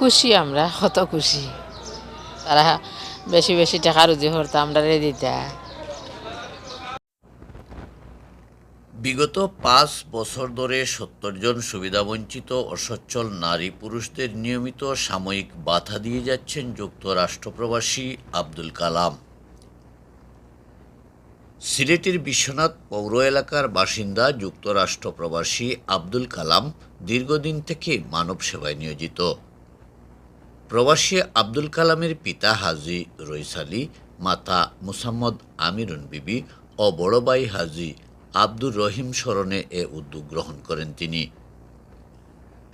খুশি, আমরা কত খুশি। তারা বেশি বেশি টাকা রুজি করতো, আমরা রে দিতা। বিগত ৫ বছর ধরে ৭০ জন সুবিধাবঞ্চিত ও সচ্ছল নারী পুরুষদের নিয়মিত সাময়িক বাধা দিয়ে যাচ্ছেন যুক্তরাষ্ট্র প্রবাসী আব্দুল কালাম। সিলেটের বিশ্বনাথ পৌর এলাকার বাসিন্দা যুক্তরাষ্ট্র প্রবাসী আব্দুল কালাম দীর্ঘদিন থেকে মানব সেবায় নিয়োজিত। প্রবাসী আব্দুল কালামের পিতা হাজী রইস আলী, মাতা মুসাম্মদ আমিরুন বিবি ও বড় ভাই হাজী আব্দুর রহিম স্মরণে এ উদ্যোগ গ্রহণ করেন তিনি।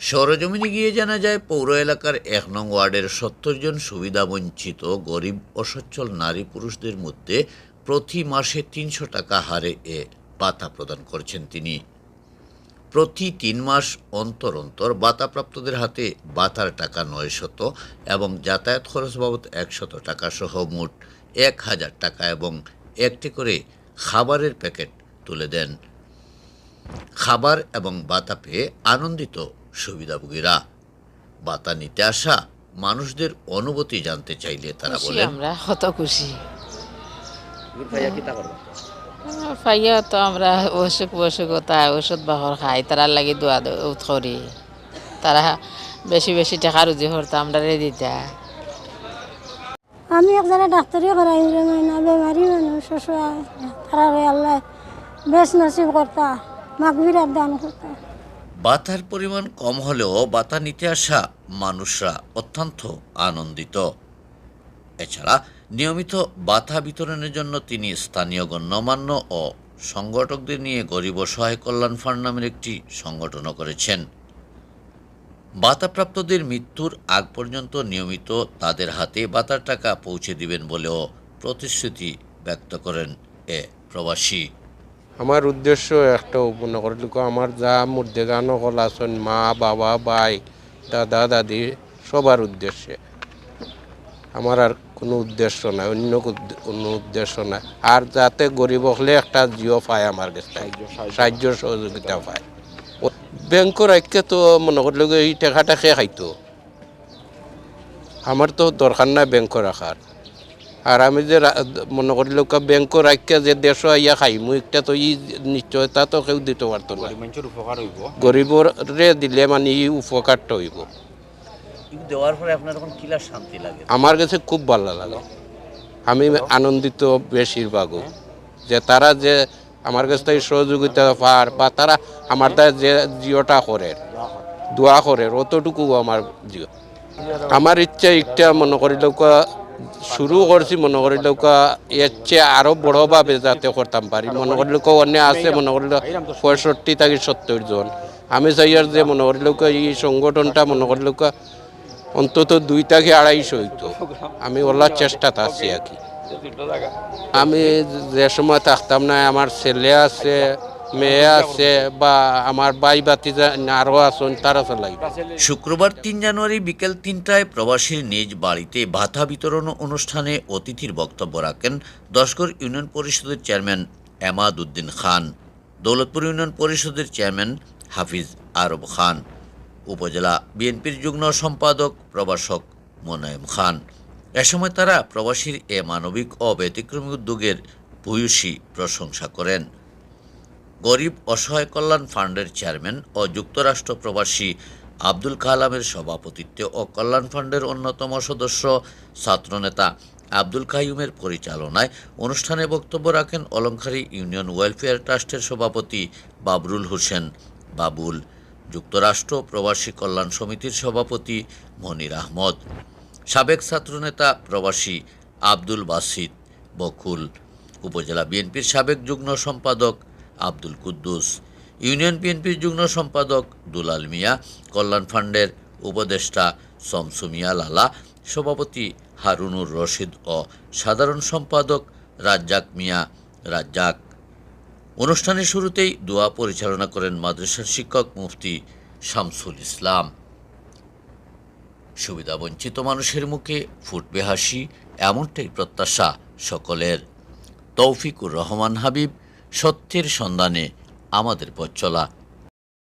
সরেজমিনে গিয়ে জানা যায়, পৌর এলাকার ১ নং ওয়ার্ডের ৭০ জন সুবিধাবঞ্চিত গরিব ও সচ্ছল নারী পুরুষদের মধ্যে প্রতি মাসে ৩০০ টাকা হারে এ ভাতা প্রদান করছেন তিনি। প্রতি ৩ মাস অন্তর অন্তর ভাতাপ্রাপ্তদের হাতে ভাতার টাকা ৯০০ এবং যাতায়াত খরচ বাবদ ১০০ টাকা সহ মোট ১,০০০ টাকা এবং একটি করে খাবারের প্যাকেট তুলে দেন। খাবার এবং ভাতা পেয়ে আনন্দিত সুবিধাভোগীরা। ভাতা নিতে আসা মানুষদের অনুভূতি জানতে চাইলে তারা খুশি, বলেন, আমরা কত খুশি। পাইয়া তো আমরা অসুখতা ওষুধ বাহর খাই, তারা লাগি দোয়া করি। তারা বেশি বেশি টাকা রুজি করতো, আমরা রে দিতা। আমি একজনে ডাক্তারি করাই না, বেমারি মানুষ অসহায়, তারা আল্লাহ বেশ নসিব করতা, মাগফিরাত দান করতা। ভাতার পরিমাণ কম হলেও ভাতা নিতে আসা মানুষরা অত্যন্ত আনন্দিত। এছাড়া নিয়মিত ভাতা বিতরণের জন্য তিনি স্থানীয় গণ্যমান্য ও সংগঠকদের নিয়ে গরিব অসহায় কল্যাণ ফান্ড নামের একটি সংগঠনও করেছেন। ভাতাপ্রাপ্তদের মৃত্যুর আগ পর্যন্ত নিয়মিত তাদের হাতে ভাতার টাকা পৌঁছে দিবেন বলেও প্রতিশ্রুতি ব্যক্ত করেন এ প্রবাসী। আমার উদ্দেশ্য একটা মনে করিল, আমার যা মধ্যে গানও কল আছেন, মা বাবা ভাই দাদা দাদি সবার উদ্দেশ্যে। আমার আর কোনো উদ্দেশ্য নাই, অন্য কোনো উদ্দেশ্য নাই। আর যাতে গরিব হলে একটা জিও পায়, আমার কাছে সাহায্য সহযোগিতা পায়। ব্যাংকের আইকে তো মনে করল এই টাকাটা খেয়ে খাইতো, আমার তো দরকার নাই ব্যাংক রাখার। আর আমি যে মনে করি লোক ব্যাংক রাখা যে দেশ ইয়া খাই মুই একটা তো ই নিশ্চয়তা তো কেউ দিতে পারতো না। গরিবর রে দিলে মানে ই উপকারটা হইব। দেওয়ার পরে আপনার তখন কিলা শান্তি লাগে? আমার কাছে খুব ভালো লাগে, আমি আনন্দিত বেশিরভাগও যে তারা যে আমার কাছ থেকে সহযোগিতা পার বা তারা আমার দ্বারা যে জিওটা করে দোয়া করে অতটুকু আমার জিও। আমার ইচ্ছা একটা মনে করি লোক শুরু করছি, মনে করি লোক এর চেয়ে আরো বড়ভাবে যাতে করতাম পারি। মনে করি লোক অন্য আছে মনে করি 65 থেকে 70 জন। আমি চাই আর যে মনে করি লোক এই সংগঠনটা মনে করি লোক অন্তত 2 থেকে 250 হইতো। আমি ওলার চেষ্টাতে আছি আর কি। আমি যে সময় থাকতাম না, আমার ছেলে আছে মেয়ে আছে বা আমার ভাই বাতিজা আরও আছেন, তারা চালাই। শুক্রবার ৩ জানুয়ারি বিকেল ৩টায় প্রবাসীর নিজ বাড়িতে ভাতা বিতরণ অনুষ্ঠানে অতিথির বক্তব্য রাখেন দশগড় ইউনিয়ন পরিষদের chairman Emad Uddin Khan, Daulatpur union পরিষদের চেয়ারম্যান হাফিজ আরব খান, উপজেলা বিএনপির যুগ্ম সম্পাদক প্রভাষক মোনায়েম খান। এ সময় তারা প্রবাসীর এ মানবিক ও ব্যতিক্রমী উদ্যোগের ভূয়সী প্রশংসা করেন। গরিব অসহায় কল্যাণ ফান্ডের চেয়ারম্যান ও যুক্তরাষ্ট্র প্রবাসী আব্দুল কালামের সভাপতিত্বে ও কল্যাণ ফান্ডের অন্যতম সদস্য ছাত্রনেতা আব্দুল কাইয়ুমের পরিচালনায় অনুষ্ঠানে বক্তব্য রাখেন অলংখারী ইউনিয়ন ওয়েলফেয়ার ট্রাস্টের সভাপতি বাবরুল হোসেন বাবুল, যুক্তরাষ্ট্র প্রবাসী কল্যাণ সমিতির সভাপতি মনির আহমদ, সাবেক ছাত্রনেতা প্রবাসী আব্দুল বাসিত বকুল, উপজেলা বিএনপির সাবেক যুগ্ম সম্পাদক আব্দুল কুদ্দুস, ইউনিয়ন বিএনপির যুগ্ম সম্পাদক দুলাল মিয়া, কল্যাণ ফান্ডের উপদেষ্টা শমসু মিয়া লালা, সভাপতি হারুনুর রশিদ ও সাধারণ সম্পাদক রাজ্জাক মিয়া রাজ্জাক। অনুষ্ঠানের শুরুতেই দোয়া পরিচালনা করেন মাদ্রাসার শিক্ষক মুফতি শামসুল ইসলাম। সুবিধাবঞ্চিত মানুষের মুখে ফুটবে হাসি, এমনটাই প্রত্যাশা সকলের। তৌফিকুর রহমান হাবিব, সত্যের সন্ধানে আমাদের পথ চলা।